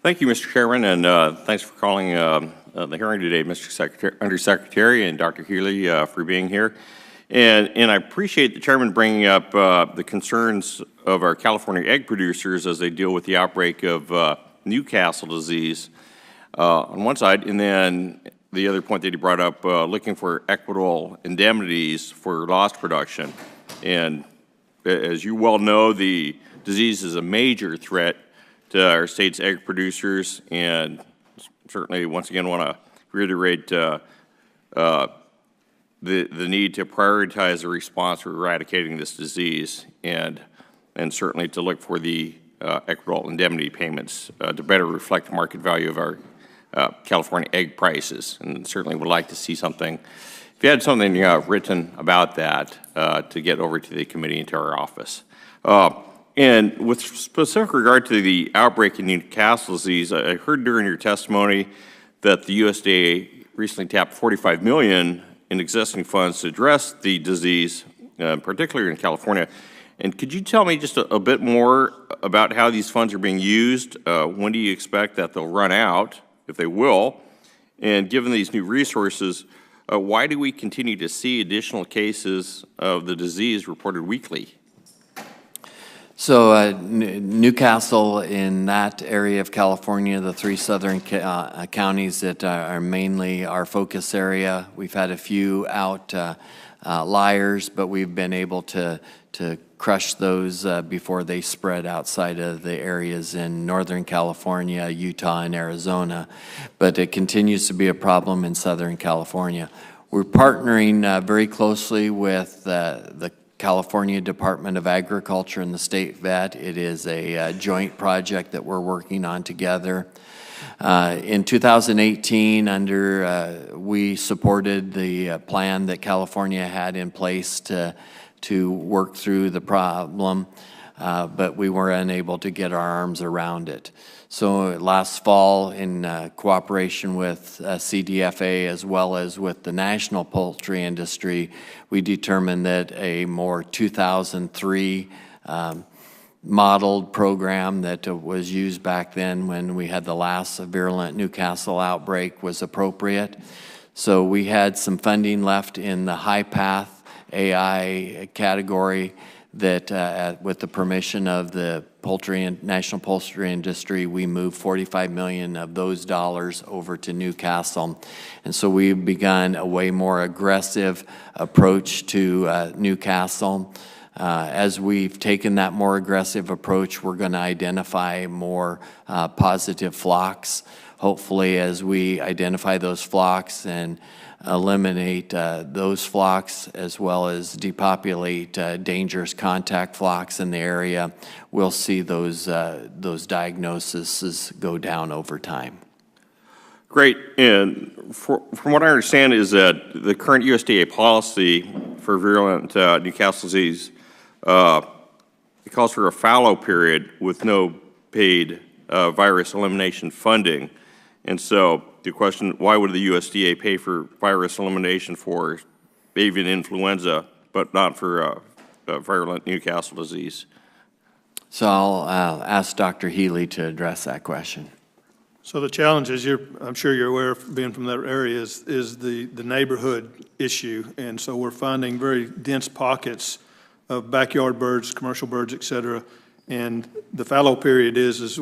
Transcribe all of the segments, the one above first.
Thank you, Mr. Chairman, and thanks for calling the hearing today, Mr. Undersecretary and Dr. Healy, for being here. And I appreciate the Chairman bringing up the concerns of our California egg producers as they deal with the outbreak of Newcastle disease on one side, and then the other point that he brought up, looking for equitable indemnities for lost production. And as you well know, the disease is a major threat to our state's egg producers, and certainly once again want to reiterate the need to prioritize a response for eradicating this disease, and certainly to look for the equitable indemnity payments to better reflect the market value of our California egg prices. And certainly would like to see something, if you had something written about that, to get over to the committee and to our office. And with specific regard to the outbreak in Newcastle disease, I heard during your testimony that the USDA recently tapped $45 million in existing funds to address the disease, particularly in California. And could you tell me just a bit more about how these funds are being used? When do you expect that they'll run out, if they will? And given these new resources, why do we continue to see additional cases of the disease reported weekly? So Newcastle, in that area of California, the three southern counties that are mainly our focus area, we've had a few outliers, but we've been able to crush those before they spread outside of the areas in Northern California, Utah, and Arizona. But it continues to be a problem in Southern California. We're partnering very closely with the California Department of Agriculture and the state vet. It is a joint project that we're working on together. In 2018, we supported the plan that California had in place to work through the problem, but we were unable to get our arms around it. So last fall, in cooperation with CDFA as well as with the national poultry industry, we determined that a more 2003 modeled program that was used back then when we had the last virulent Newcastle outbreak was appropriate. So we had some funding left in the high path AI category that with the permission of the poultry and national poultry industry, we moved $45 million of those dollars over to Newcastle. And so we've begun a way more aggressive approach to Newcastle. As we've taken that more aggressive approach, we're going to identify more positive flocks. Hopefully, as we identify those flocks and eliminate those flocks as well as depopulate dangerous contact flocks in the area, we'll see those diagnoses go down over time. Great. And from what I understand is that the current USDA policy for virulent Newcastle disease, it calls for a fallow period with no paid virus elimination funding. And so the question, why would the USDA pay for virus elimination for avian influenza, but not for virulent Newcastle disease? So I'll ask Dr. Healy to address that question. So the challenge, as I'm sure you're aware of being from that area, is the neighborhood issue. And so we're finding very dense pockets of backyard birds, commercial birds, et cetera. And the fallow period is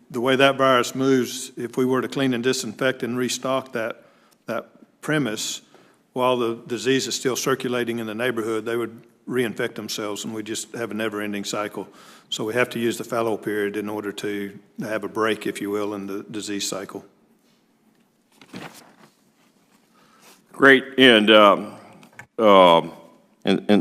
the way that virus moves, if we were to clean and disinfect and restock that premise while the disease is still circulating in the neighborhood, they would reinfect themselves, and we just have a never-ending cycle. So we have to use the fallow period in order to have a break, if you will, in the disease cycle. Great. And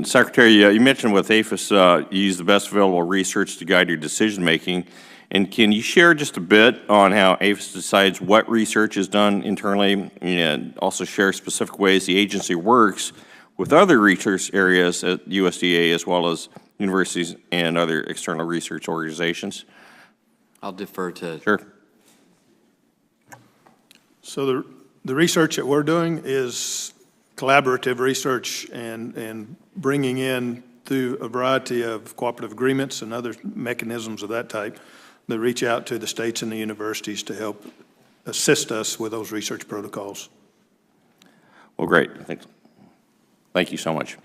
Secretary, you mentioned with APHIS, you use the best available research to guide your decision-making. And can you share just a bit on how APHIS decides what research is done internally, and also share specific ways the agency works with other research areas at USDA as well as universities and other external research organizations? I'll defer to... Sure. So the research that we're doing is collaborative research and bringing in through a variety of cooperative agreements and other mechanisms of that type, but reach out to the states and the universities to help assist us with those research protocols. Well, great. Thank you so much.